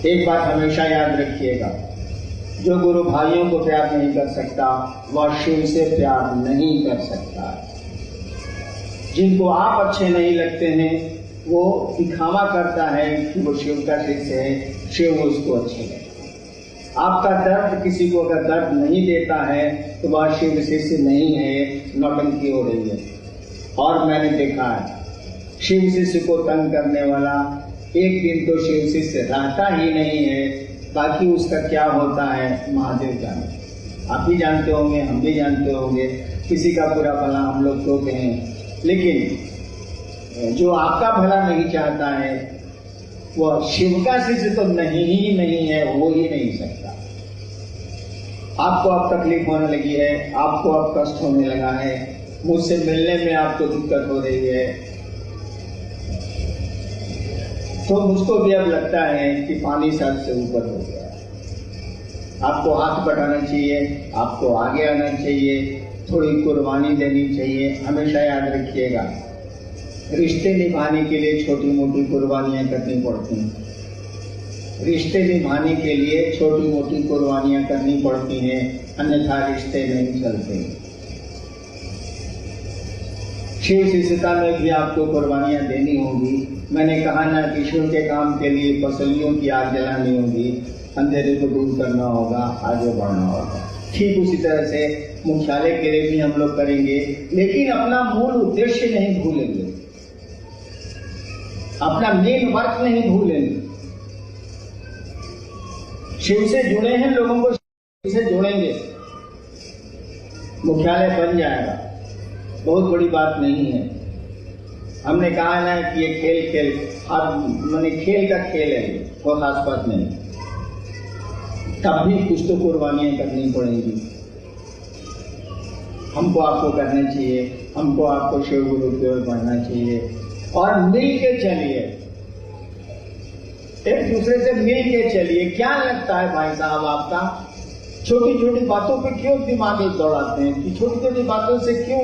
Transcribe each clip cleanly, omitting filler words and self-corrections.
एक बात हमेशा याद रखिएगा, जो गुरु भाइयों को प्यार नहीं कर सकता वह शिव से प्यार नहीं कर सकता। जिनको आप अच्छे नहीं लगते हैं वो दिखावा करता है कि वो शिव का शिष्य है, शिव उसको अच्छे लगता है। आपका दर्द किसी को अगर दर्द नहीं देता है तो वह शिव शिष्य नहीं है, नौटंकी हो रही है। और मैंने देखा है शिव शिष्य को तंग करने वाला एक दिन तो शिव शिष्य रहता ही नहीं है, बाकी उसका क्या होता है महादेव जाने। आप भी जानते होंगे, हम भी जानते होंगे, किसी का बुरा भला हम लोग तो कहें, लेकिन जो आपका भला नहीं चाहता है वह शिव का शिष्य तो नहीं ही नहीं है, हो ही नहीं सकता। आपको अब तकलीफ होने लगी है, आपको अब कष्ट होने लगा है, मुझसे मिलने में आपको दिक्कत हो रही है, तो मुझको भी अब लगता है कि पानी सर से ऊपर हो गया। आपको हाथ बढ़ाना चाहिए, आपको आगे आना चाहिए, थोड़ी कुर्बानी देनी चाहिए। हमेशा याद रखिएगा, रिश्ते निभाने के लिए छोटी मोटी कुर्बानियां करनी पड़ती हैं। रिश्ते निभाने के लिए छोटी मोटी कुर्बानियां करनी पड़ती हैं, अन्यथा रिश्ते नहीं चलते। शिव शिष्यता में भी आपको कुर्बानियां देनी होगी। मैंने कहा ना कि शिव के काम के लिए पसलियों की आग जलानी होगी, अंधेरे को दूर करना होगा, आगे बढ़ना होगा। ठीक उसी तरह से मुख्यालय के लिए भी हम लोग करेंगे, लेकिन अपना मूल उद्देश्य नहीं भूलेंगे, अपना मेन वर्क नहीं भूलेंगे। शिव से जुड़े हैं लोगों को शिव से जोड़ेंगे, मुख्यालय बन जाएगा, बहुत बड़ी बात नहीं है। हमने कहा ना कि ये खेल मैंने खेल का खेल है, बहुत खास बात नहीं। तब भी कुछ तो कुर्बानियां करनी पड़ेंगी, हमको आपको करना चाहिए, हमको आपको शिव गुरु की ओर बढ़ना चाहिए और मिल के चलिए, एक दूसरे से मिल के चलिए। क्या लगता है भाई साहब आपका, छोटी छोटी बातों पे क्यों दिमाग दौड़ाते हैं, कि छोटी छोटी बातों से क्यों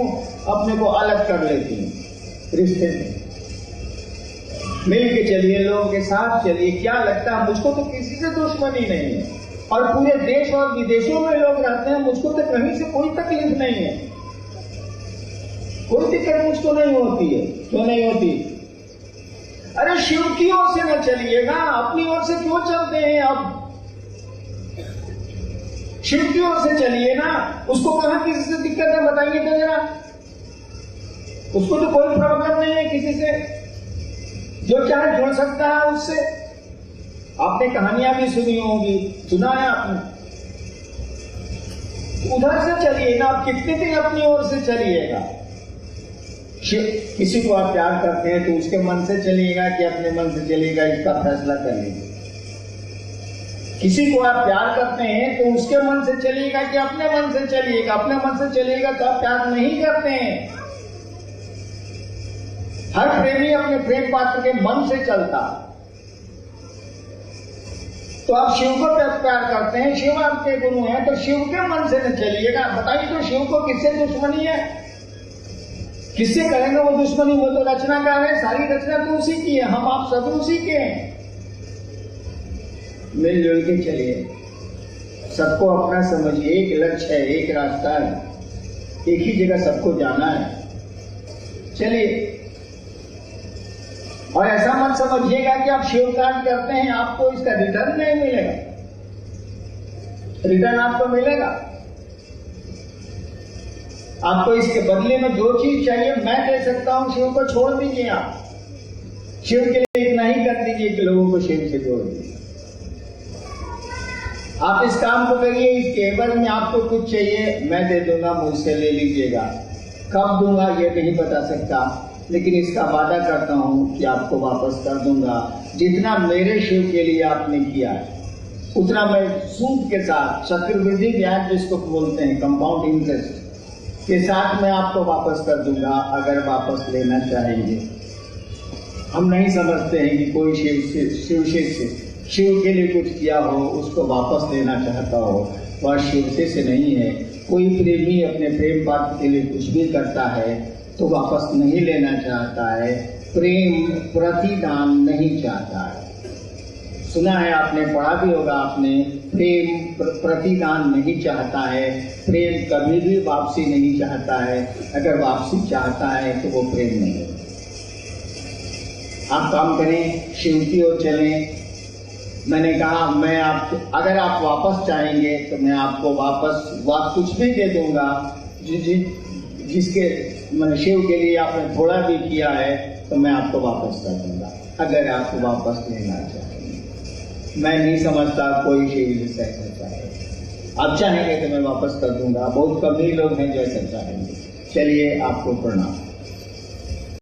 अपने को अलग कर लेती हैं। रिश्ते में मिल के चलिए, लोगों के साथ चलिए। क्या लगता है, मुझको तो किसी से दुश्मनी नहीं है, और पूरे देश और विदेशों में लोग रहते हैं, मुझको तो कहीं से कोई तकलीफ नहीं है, कोई दिक्कत मुझको नहीं होती है। क्यों नहीं होती? अरे शिव की ओर से न चलिएगा, अपनी ओर से क्यों चलते हैं? अब शिव की ओर से चलिए ना, उसको कहां किसी से दिक्कत है बताइए तो जरा। उसको तो कोई प्रॉब्लम नहीं है किसी से, जो चाहे जुड़ सकता है उससे। आपने कहानियां भी सुनी होंगी, सुना है आपने, उधर से चलिए ना। आप कितने दिन अपनी ओर से चलिएगा? किसी को आप प्यार करते हैं तो उसके मन से चलिएगा कि अपने मन से चलिएगा, इसका फैसला कर लीजिए। किसी को आप प्यार करते हैं तो उसके मन से चलिएगा कि अपने मन से चलिएगा। अपने मन से चलिएगा तो आप प्यार नहीं करते हैं। हर प्रेमी अपने प्रेम पात्र के मन से चलता। तो आप शिव को प्यार करते हैं, शिव आपके गुरु हैं, तो शिव के मन से न चलिएगा। बताइए तो शिव को किससे दुश्मनी है? किससे करेंगे वो दुश्मनी? वो तो रचना का है, सारी रचना तो उसी की है, हम आप सब उसी के हैं। मिलजुल के चलिए, सबको अपना समझिए। एक लक्ष्य है, एक रास्ता है, एक ही जगह सबको जाना है। चलिए, और ऐसा मत समझिएगा कि आप शिव कार्य करते हैं आपको इसका रिटर्न नहीं मिलेगा। रिटर्न आपको मिलेगा। आपको इसके बदले में जो चीज चाहिए मैं दे सकता हूं। शिव को छोड़ दीजिए, आप शिव के लिए इतना ही कर दीजिए कि लोगों को शिव से जोड़ दीजिए। आप इस काम को करिए, इसके एवज में आपको कुछ चाहिए मैं दे दूंगा, मुझसे ले लीजिएगा। कब दूंगा ये नहीं बता सकता, लेकिन इसका वादा करता हूं कि आपको वापस कर दूंगा। जितना मेरे शिव के लिए आपने किया है उतना मैं सूद के साथ, चक्रवृद्धि ब्याज जिसको बोलते हैं, कंपाउंड इंटरेस्ट के साथ मैं आपको वापस कर दूंगा, अगर वापस लेना चाहेंगे। हम नहीं समझते हैं कि कोई शिव के लिए कुछ किया हो उसको वापस लेना चाहता हो, वह शिव से नहीं है। कोई प्रेमी अपने प्रेम पात्र के लिए कुछ भी करता है तो वापस नहीं लेना चाहता है, प्रेम प्रतिदान नहीं चाहता है। सुना है आपने, पढ़ा भी होगा आपने, प्रेम प्रतिदान नहीं चाहता है, प्रेम कभी भी वापसी नहीं चाहता है। अगर वापसी चाहता है तो वो प्रेम नहीं है। आप काम करें, शिव की ओर चलें। मैंने कहा अगर आप वापस चाहेंगे तो मैं आपको वापस कुछ भी दे दूंगा, जिसके शिव के लिए आपने थोड़ा भी किया है तो मैं आपको वापस कर दूंगा, अगर आपको वापस लेना चाहेंगे। मैं नहीं समझता कोई शिव से ऐसा चाहे। आप चाहेंगे तो मैं वापस कर दूंगा, बहुत कम ही लोग हैं जो ऐसा चाहेंगे। चलिए, आपको प्रणाम।